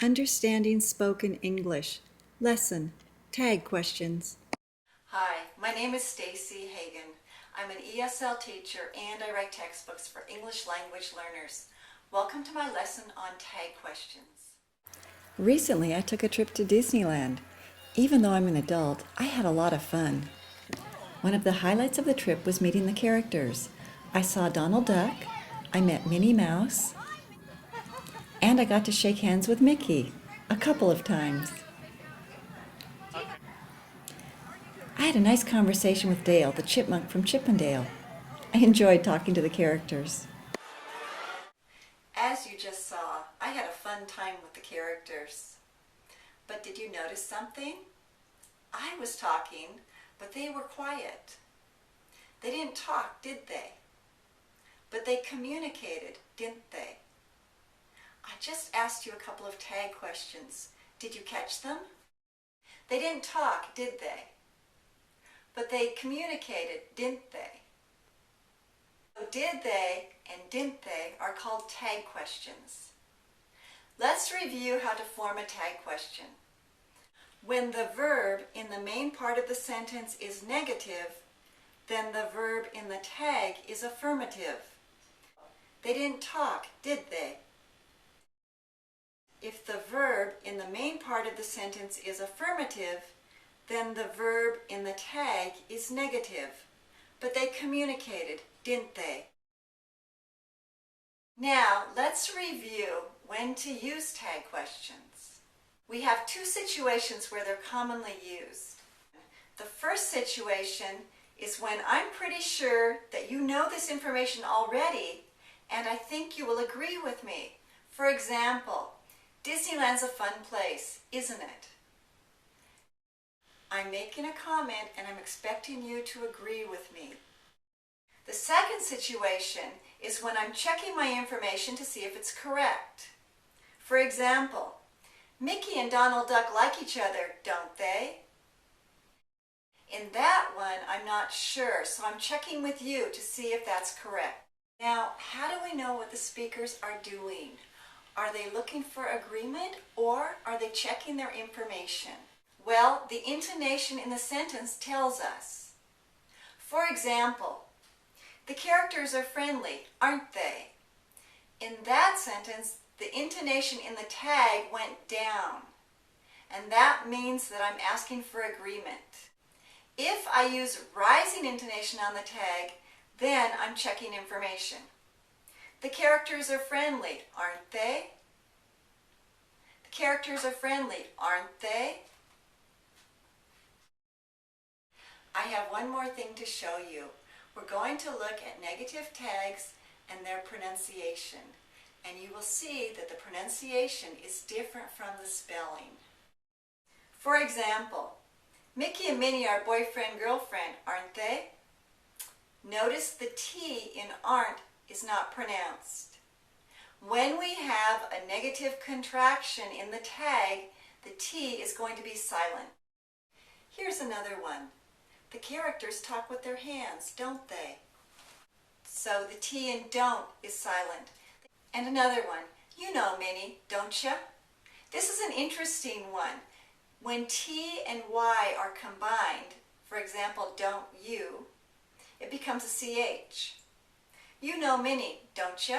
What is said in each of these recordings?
Understanding Spoken English. Lesson. Tag questions. Hi, my name is Stacy Hagan. I'm an ESL teacher and I write textbooks for English language learners. Welcome to my lesson on tag questions. Recently, I took a trip to Disneyland. Even though I'm an adult, I had a lot of fun. One of the highlights of the trip was meeting the characters. I saw Donald Duck, I met Minnie Mouse, and I got to shake hands with Mickey a couple of times. I had a nice conversation with Dale, the chipmunk from Chippendale. I enjoyed talking to the characters. As you just saw, I had a fun time with the characters. But did you notice something? I was talking, but they were quiet. They didn't talk, did they? But they communicated, didn't they? I just asked you a couple of tag questions. Did you catch them? They didn't talk, did they? But they communicated, didn't they? So did they and didn't they are called tag questions. Let's review how to form a tag question. When the verb in the main part of the sentence is negative, then the verb in the tag is affirmative. They didn't talk, did they? If the verb in the main part of the sentence is affirmative, then the verb in the tag is negative. But they communicated, didn't they? Now, let's review when to use tag questions. We have two situations where they're commonly used. The first situation is when I'm pretty sure that you know this information already, and I think you will agree with me. For example, Disneyland's a fun place, isn't it? I'm making a comment and I'm expecting you to agree with me. The second situation is when I'm checking my information to see if it's correct. For example, Mickey and Donald Duck like each other, don't they? In that one, I'm not sure, so I'm checking with you to see if that's correct. Now, how do we know what the speakers are doing? Are they looking for agreement or are they checking their information? Well, the intonation in the sentence tells us. For example, the characters are friendly, aren't they? In that sentence, the intonation in the tag went down, and that means that I'm asking for agreement. If I use rising intonation on the tag, then I'm checking information. The characters are friendly, aren't they? The characters are friendly, aren't they? I have one more thing to show you. We're going to look at negative tags and their pronunciation, and you will see that the pronunciation is different from the spelling. For example, Mickey and Minnie are boyfriend-girlfriend, aren't they? Notice the T in aren't is not pronounced. When we have a negative contraction in the tag, the T is going to be silent. Here's another one. The characters talk with their hands, don't they? So the T in don't is silent. And another one. You know Minnie, don't you? This is an interesting one. When T and Y are combined, for example, don't you, it becomes a CH. You know Minnie, don't you?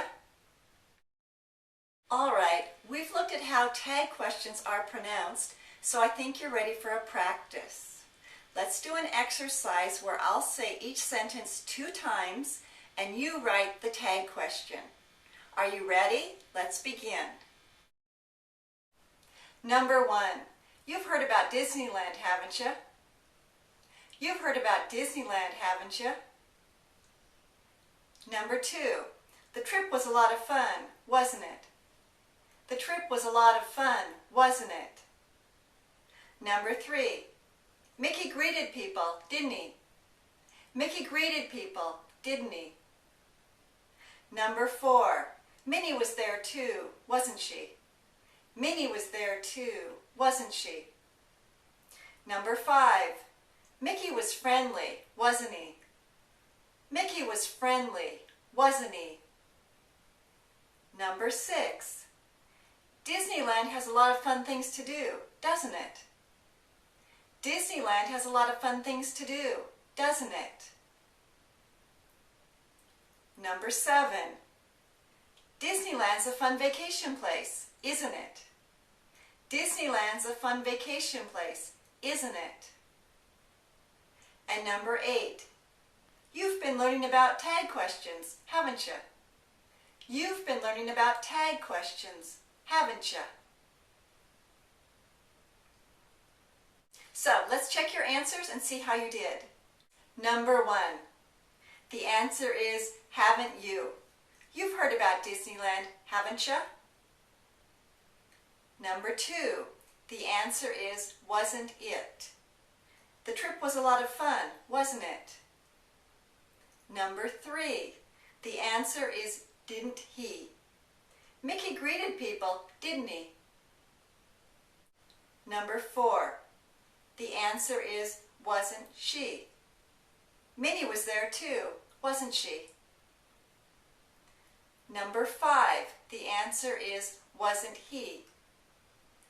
All right, we've looked at how tag questions are pronounced, so I think you're ready for a practice. Let's do an exercise where I'll say each sentence 2 times and you write the tag question. Are you ready? Let's begin. Number 1. You've heard about Disneyland, haven't you? You've heard about Disneyland, haven't you? Number 2. The trip was a lot of fun, wasn't it? The trip was a lot of fun, wasn't it? Number 3. Mickey greeted people, didn't he? Mickey greeted people, didn't he? Number 4. Minnie was there too, wasn't she? Minnie was there too, wasn't she? Number 5. Mickey was friendly, wasn't he? Mickey was friendly, wasn't he? Number 6. Disneyland has a lot of fun things to do, doesn't it? Disneyland has a lot of fun things to do, doesn't it? Number 7. Disneyland's a fun vacation place, isn't it? Disneyland's a fun vacation place, isn't it? And number 8. You've been learning about tag questions, haven't you? You've been learning about tag questions, haven't you? So let's check your answers and see how you did. Number 1. The answer is haven't you. You've heard about Disneyland, haven't you? Number 2. The answer is wasn't it. The trip was a lot of fun, wasn't it? Number 3. The answer is didn't he. Mickey greeted people, didn't he? Number 4. The answer is wasn't she. Minnie was there too, wasn't she? Number 5. The answer is wasn't he.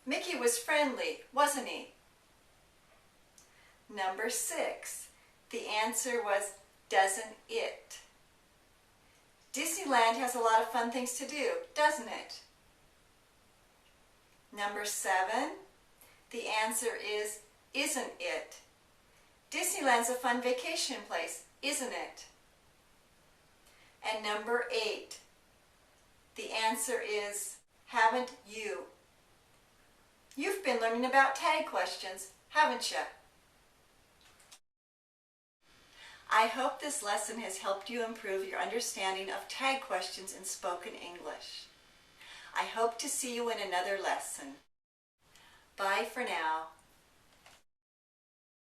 Mickey was friendly, wasn't he? Number 6. The answer was doesn't it. Disneyland has a lot of fun things to do, doesn't it? Number 7. The answer is isn't it. Disneyland's a fun vacation place, isn't it? And number 8. The answer is haven't you. You've been learning about tag questions, haven't you? I hope this lesson has helped you improve your understanding of tag questions in spoken English. I hope to see you in another lesson. Bye for now.